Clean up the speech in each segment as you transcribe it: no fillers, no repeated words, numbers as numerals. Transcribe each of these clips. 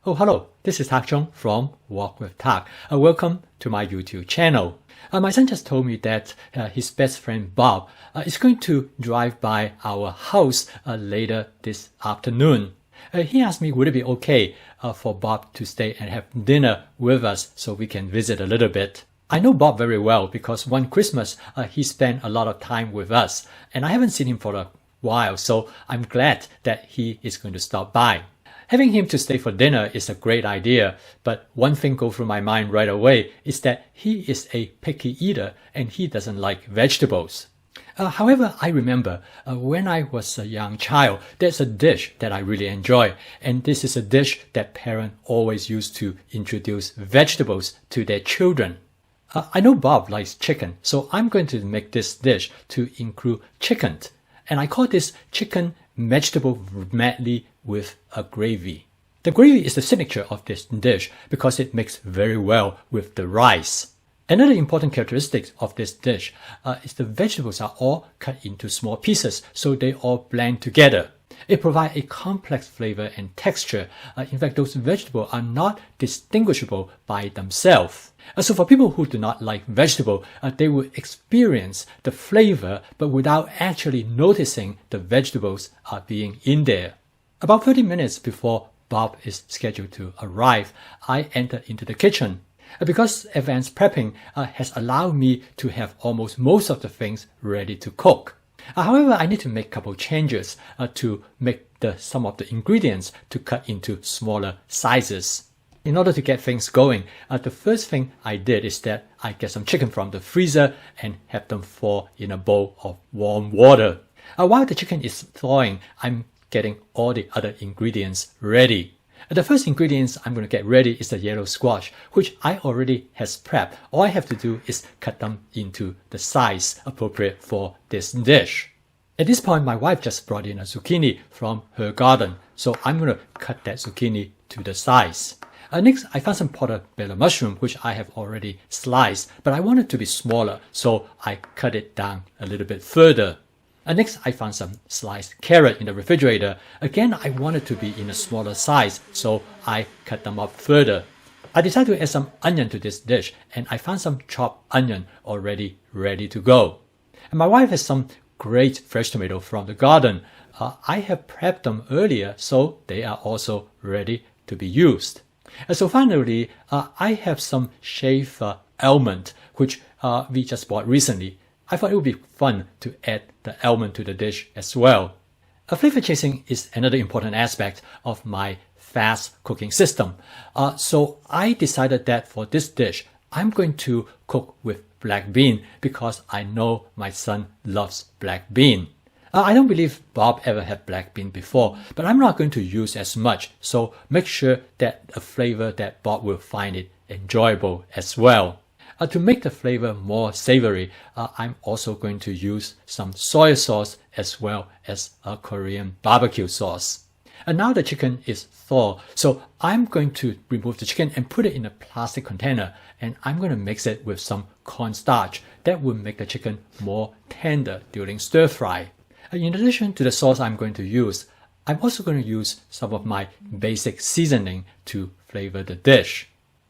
Oh, hello, this is Tak Chung from Walk with Tak. Welcome to my YouTube channel. My son just told me that his best friend Bob is going to drive by our house later this afternoon. He asked me, would it be okay for Bob to stay and have dinner with us so we can visit a little bit? I know Bob very well because one Christmas he spent a lot of time with us, and I haven't seen him for a while, so I'm glad that he is going to stop by. Having him to stay for dinner is a great idea, but one thing goes through my mind right away is that he is a picky eater and he doesn't like vegetables. However, I remember when I was a young child, there's a dish that I really enjoy, and this is a dish that parents always use to introduce vegetables to their children. I know Bob likes chicken, so I'm going to make this dish to include chicken, and I call this chicken vegetable medley with a gravy. The gravy is the signature of this dish because it mixes very well with the rice. Another important characteristic of this dish is the vegetables are all cut into small pieces so they all blend together. It provides a complex flavor and texture. In fact, those vegetables are not distinguishable by themselves. So for people who do not like vegetable, they will experience the flavor but without actually noticing the vegetables are being in there. About 30 minutes before Bob is scheduled to arrive, I enter into the kitchen. Because advanced prepping has allowed me to have almost most of the things ready to cook. However, I need to make a couple changes to make some of the ingredients to cut into smaller sizes. In order to get things going, the first thing I did is that I get some chicken from the freezer and have them thaw in a bowl of warm water. While the chicken is thawing, I'm getting all the other ingredients ready. The first ingredients I'm going to get ready is the yellow squash, which I already has prepped. All I have to do is cut them into the size appropriate for this dish. At this point, my wife just brought in a zucchini from her garden, so I'm going to cut that zucchini to the size. Next, I found some portobello mushroom, which I have already sliced, but I want it to be smaller, so I cut it down a little bit further. Next, I found some sliced carrot in the refrigerator. Again, I want it to be in a smaller size, so I cut them up further. I decided to add some onion to this dish, and I found some chopped onion already ready to go. And my wife has some great fresh tomato from the garden. I have prepped them earlier, so they are also ready to be used. So finally, I have some shaved almond, which we just bought recently. I thought it would be fun to add the almond to the dish as well. Flavor chasing is another important aspect of my fast cooking system. So I decided that for this dish, I'm going to cook with black bean because I know my son loves black bean. I don't believe Bob ever had black bean before, but I'm not going to use as much, so make sure that a flavor that Bob will find it enjoyable as well. To make the flavor more savory, I'm also going to use some soy sauce as well as a Korean barbecue sauce. And now the chicken is thawed, so I'm going to remove the chicken and put it in a plastic container, and I'm going to mix it with some cornstarch. That will make the chicken more tender during stir fry. In addition to the sauce I'm going to use, I'm also going to use some of my basic seasoning to flavor the dish.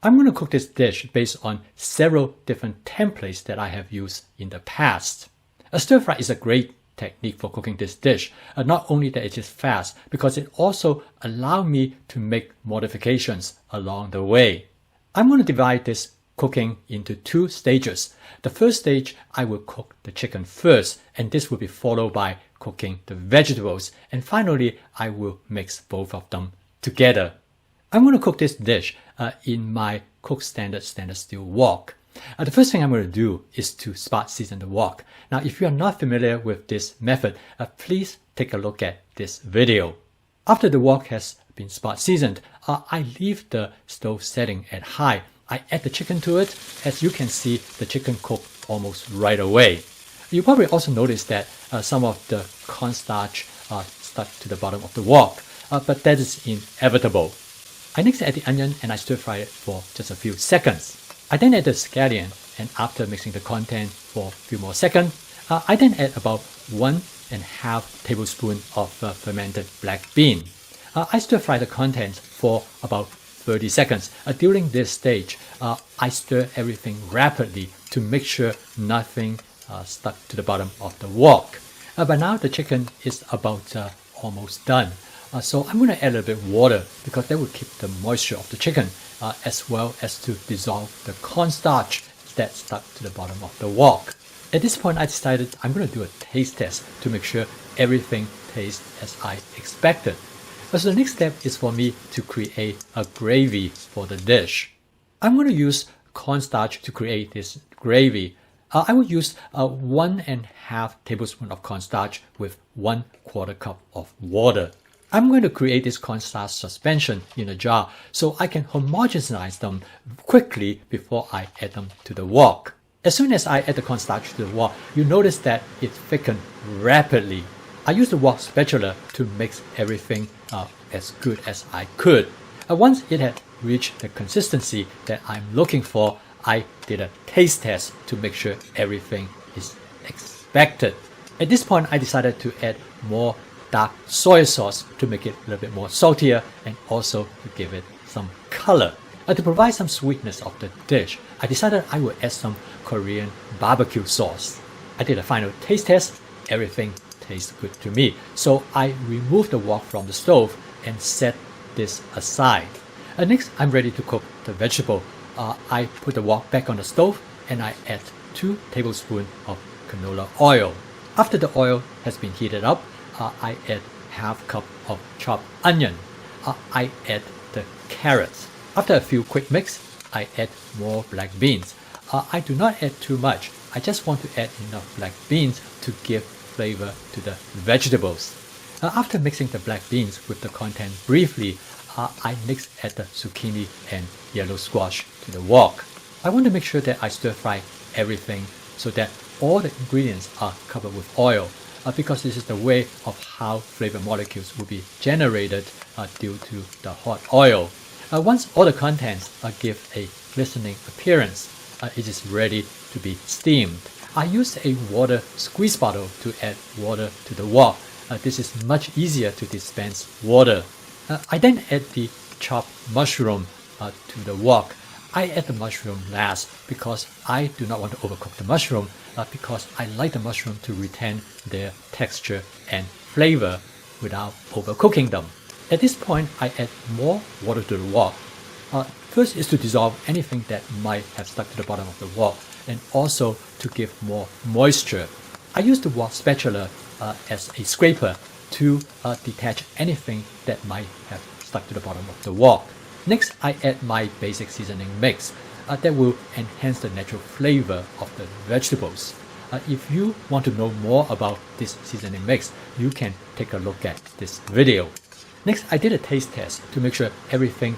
I'm going to cook this dish based on several different templates that I have used in the past. A stir fry is a great technique for cooking this dish. Not only that it is fast, because it also allows me to make modifications along the way. I'm going to divide this cooking into two stages. The first stage, I will cook the chicken first, and this will be followed by cooking the vegetables. And finally, I will mix both of them together. I'm going to cook this dish in my Cook Standard stainless steel wok. The first thing I'm going to do is to spot season the wok. Now, if you are not familiar with this method, please take a look at this video. After the wok has been spot seasoned, I leave the stove setting at high. I add the chicken to it. As you can see, the chicken cooked almost right away. You probably also noticed that some of the cornstarch stuck to the bottom of the wok, but that is inevitable. I next add the onion and I stir fry it for just a few seconds. I then add the scallion, and after mixing the content for a few more seconds, I then add about 1.5 tablespoons of fermented black bean. I stir fry the contents for about 30 seconds. During this stage, I stir everything rapidly to make sure nothing stuck to the bottom of the wok. But now the chicken is about almost done. So I'm going to add a little bit of water because that will keep the moisture of the chicken as well as to dissolve the cornstarch that stuck to the bottom of the wok. At this point, I decided I'm going to do a taste test to make sure everything tastes as I expected. So the next step is for me to create a gravy for the dish. I'm going to use cornstarch to create this gravy. I will use 1.5 tablespoons of cornstarch with 1/4 cup of water. I'm going to create this cornstarch suspension in a jar so I can homogenize them quickly before I add them to the wok. As soon as I add the cornstarch to the wok, you notice that it thickened rapidly. I used the wok spatula to mix everything as good as I could. Once it had reached the consistency that I'm looking for, I did a taste test to make sure everything is expected. At this point, I decided to add more dark soy sauce to make it a little bit more saltier and also to give it some color. To provide some sweetness of the dish, I decided I would add some Korean barbecue sauce. I did a final taste test. Everything tastes good to me. So I removed the wok from the stove and set this aside. Next, I'm ready to cook the vegetable. I put the wok back on the stove and I add 2 tablespoons of canola oil. After the oil has been heated up, I add half cup of chopped onion. I add the carrots. After a few quick mix, I add more black beans. I do not add too much. I just want to add enough black beans to give flavor to the vegetables. After mixing the black beans with the content briefly, I next add the zucchini and yellow squash to the wok. I want to make sure that I stir fry everything so that all the ingredients are covered with oil because this is the way of how flavor molecules will be generated due to the hot oil. Once all the contents give a glistening appearance, it is ready to be steamed. I used a water squeeze bottle to add water to the wok. This is much easier to dispense water. I then add the chopped mushroom to the wok. I add the mushroom last because I do not want to overcook the mushroom because I like the mushroom to retain their texture and flavor without overcooking them. At this point, I add more water to the wok. First is to dissolve anything that might have stuck to the bottom of the wok and also to give more moisture. I use the wok spatula as a scraper to detach anything that might have stuck to the bottom of the wok. Next, I add my basic seasoning mix that will enhance the natural flavor of the vegetables. If you want to know more about this seasoning mix, you can take a look at this video. Next, I did a taste test to make sure everything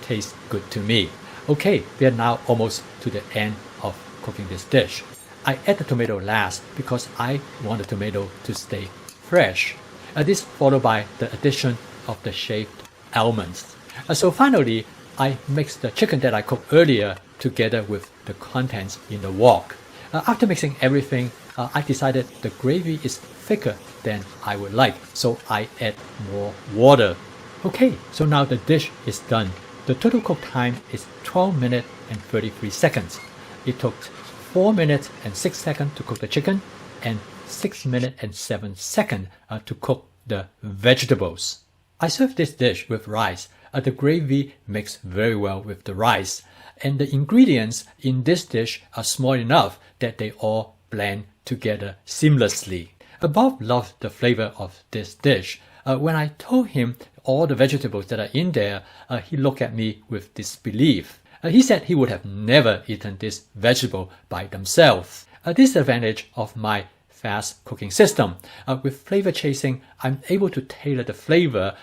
tastes good to me. Okay, we are now almost to the end of cooking this dish. I add the tomato last because I want the tomato to stay fresh. This followed by the addition of the shaved almonds. So finally, I mixed the chicken that I cooked earlier together with the contents in the wok. After mixing everything, I decided the gravy is thicker than I would like, so I add more water. Okay, so now the dish is done. The total cook time is 12 minutes and 33 seconds. It took 4 minutes and 6 seconds to cook the chicken and 6 minutes and 7 seconds to cook the vegetables. I serve this dish with rice. The gravy mixed very well with the rice, and the ingredients in this dish are small enough that they all blend together seamlessly. Bob loved the flavor of this dish. When I told him all the vegetables that are in there, he looked at me with disbelief. He said he would have never eaten this vegetable by themselves. This is the advantage of my fast cooking system. With flavor chasing, I'm able to tailor the flavor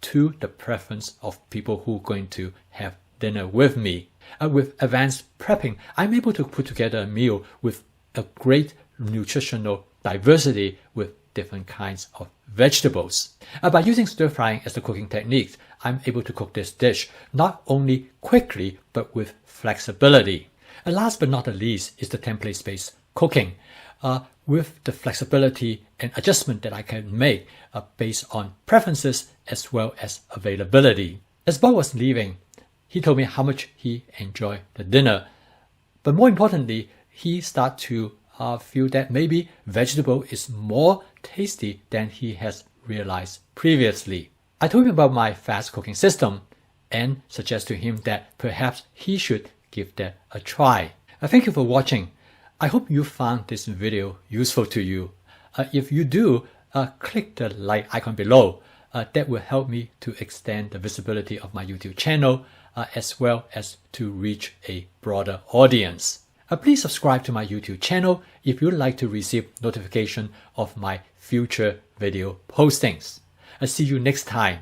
to the preference of people who are going to have dinner with me. With advanced prepping, I'm able to put together a meal with a great nutritional diversity with different kinds of vegetables. By using stir frying as the cooking technique, I'm able to cook this dish not only quickly but with flexibility. Last but not the least is the template-based cooking. with the flexibility and adjustment that I can make based on preferences as well as availability. As Bob was leaving, he told me how much he enjoyed the dinner. But more importantly, he started to feel that maybe vegetable is more tasty than he has realized previously. I told him about my fast cooking system and suggest to him that perhaps he should give that a try. Thank you for watching. I hope you found this video useful to you. If you do, click the like icon below. That will help me to extend the visibility of my YouTube channel as well as to reach a broader audience. Please subscribe to my YouTube channel if you'd like to receive notification of my future video postings. I'll see you next time.